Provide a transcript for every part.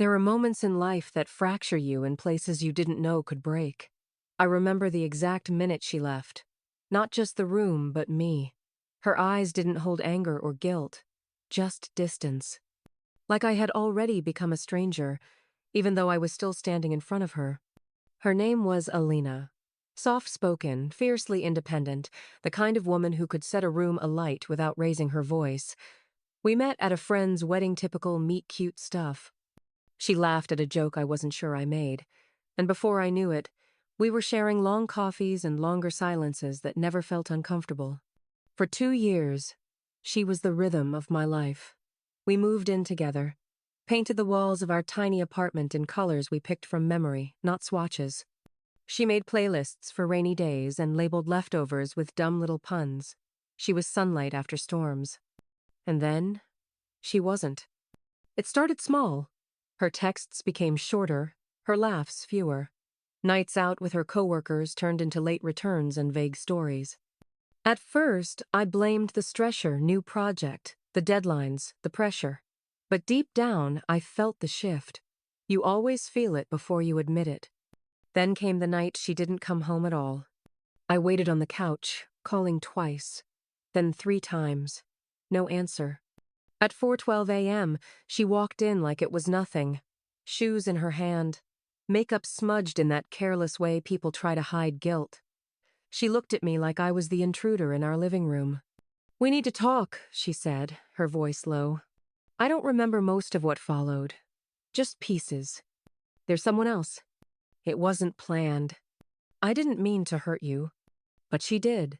There are moments in life that fracture you in places you didn't know could break. I remember the exact minute she left. Not just the room, but me. Her eyes didn't hold anger or guilt, just distance. Like I had already become a stranger, even though I was still standing in front of her. Her name was Alina. Soft-spoken, fiercely independent, the kind of woman who could set a room alight without raising her voice. We met at a friend's wedding-typical meet-cute stuff. She laughed at a joke I wasn't sure I made, and before I knew it, we were sharing long coffees and longer silences that never felt uncomfortable. For 2 years, she was the rhythm of my life. We moved in together, painted the walls of our tiny apartment in colors we picked from memory, not swatches. She made playlists for rainy days and labeled leftovers with dumb little puns. She was sunlight after storms. And then, she wasn't. It started small. Her texts became shorter, her laughs fewer. Nights out with her coworkers turned into late returns and vague stories. At first, I blamed the stressor, new project, the deadlines, the pressure. But deep down, I felt the shift. You always feel it before you admit it. Then came the night she didn't come home at all. I waited on the couch, calling twice, then 3 times. No answer. At 4:12 a.m., she walked in like it was nothing. Shoes in her hand, makeup smudged in that careless way people try to hide guilt. She looked at me like I was the intruder in our living room. "We need to talk," she said, her voice low. I don't remember most of what followed. Just pieces. "There's someone else." It wasn't planned. I didn't mean to hurt you. But she did.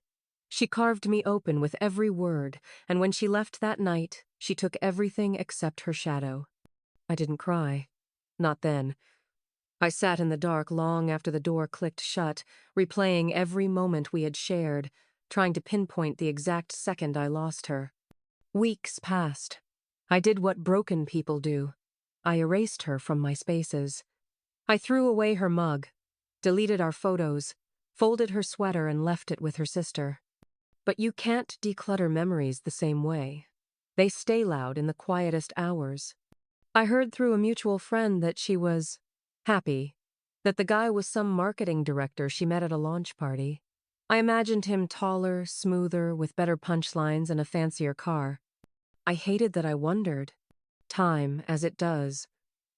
She carved me open with every word, and when she left that night, she took everything except her shadow. I didn't cry. Not then. I sat in the dark long after the door clicked shut, replaying every moment we had shared, trying to pinpoint the exact second I lost her. Weeks passed. I did what broken people do. I erased her from my spaces. I threw away her mug, deleted our photos, folded her sweater and left it with her sister. But you can't declutter memories the same way. They stay loud in the quietest hours. I heard through a mutual friend that she was happy, that the guy was some marketing director she met at a launch party. I imagined him taller, smoother, with better punchlines and a fancier car. I hated that I wondered. Time, as it does,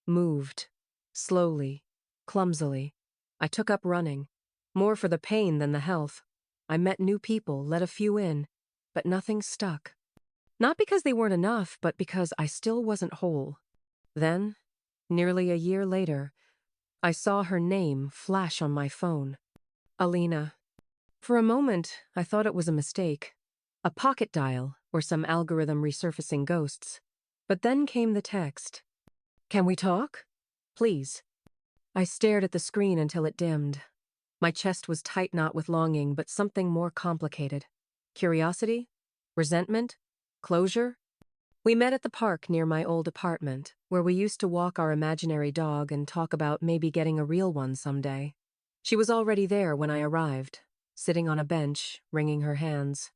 moved. Slowly, clumsily. I took up running, more for the pain than the health. I met new people, let a few in, but nothing stuck. Not because they weren't enough, but because I still wasn't whole. Then, nearly a year later, I saw her name flash on my phone. Alina. For a moment, I thought it was a mistake. A pocket dial, or some algorithm resurfacing ghosts. But then came the text. "Can we talk? Please." I stared at the screen until it dimmed. My chest was tight-knot with longing, but something more complicated. Curiosity? Resentment? Closure? We met at the park near my old apartment, where we used to walk our imaginary dog and talk about maybe getting a real one someday. She was already there when I arrived, sitting on a bench, wringing her hands.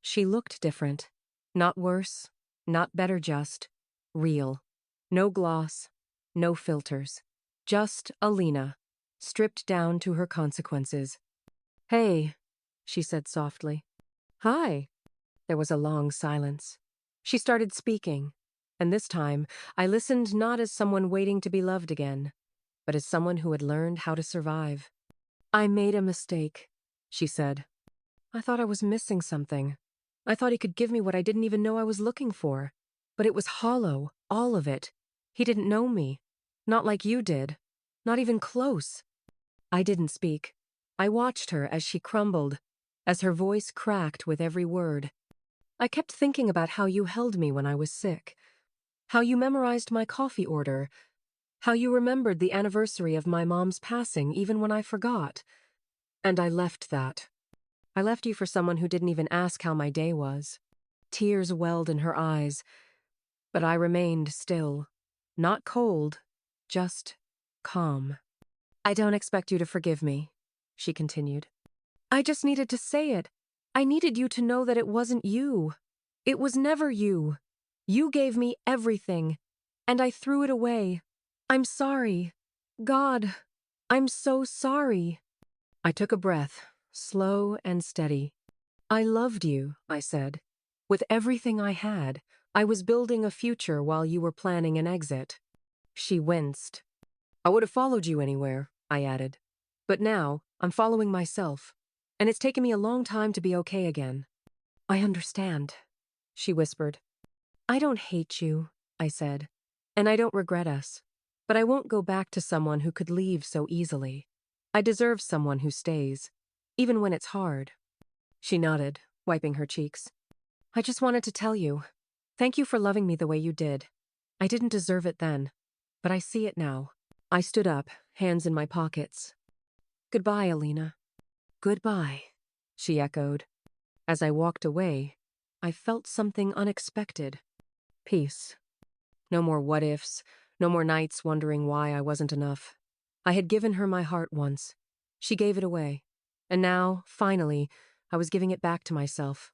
She looked different. Not worse, not better, just real. No gloss, no filters. Just Alina, stripped down to her consequences. "Hey," she said softly. "Hi." There was a long silence. She started speaking, and this time I listened not as someone waiting to be loved again, but as someone who had learned how to survive. "I made a mistake," she said. "I thought I was missing something. I thought he could give me what I didn't even know I was looking for. But it was hollow, all of it. He didn't know me. Not like you did. Not even close." I didn't speak. I watched her as she crumbled, as her voice cracked with every word. "I kept thinking about how you held me when I was sick. How you memorized my coffee order. How you remembered the anniversary of my mom's passing even when I forgot. And I left that. I left you for someone who didn't even ask how my day was." Tears welled in her eyes, but I remained still. Not cold, just calm. "I don't expect you to forgive me," she continued. "I just needed to say it. I needed you to know that it wasn't you. It was never you. You gave me everything, and I threw it away. I'm sorry. God, I'm so sorry. I took a breath, slow and steady. I loved you, I said. With everything I had, I was building a future while you were planning an exit. She winced. I would have followed you anywhere, I added. But now, I'm following myself. And it's taken me a long time to be okay again. I understand, she whispered. I don't hate you, I said. And I don't regret us. But I won't go back to someone who could leave so easily. I deserve someone who stays, even when it's hard. She nodded, wiping her cheeks. I just wanted to tell you. Thank you for loving me the way you did. I didn't deserve it then, but I see it now. I stood up, hands in my pockets. Goodbye, Alina. Goodbye, she echoed. As I walked away, I felt something unexpected. Peace. No more what-ifs, no more nights wondering why I wasn't enough. I had given her my heart once. She gave it away. And now, finally, I was giving it back to myself.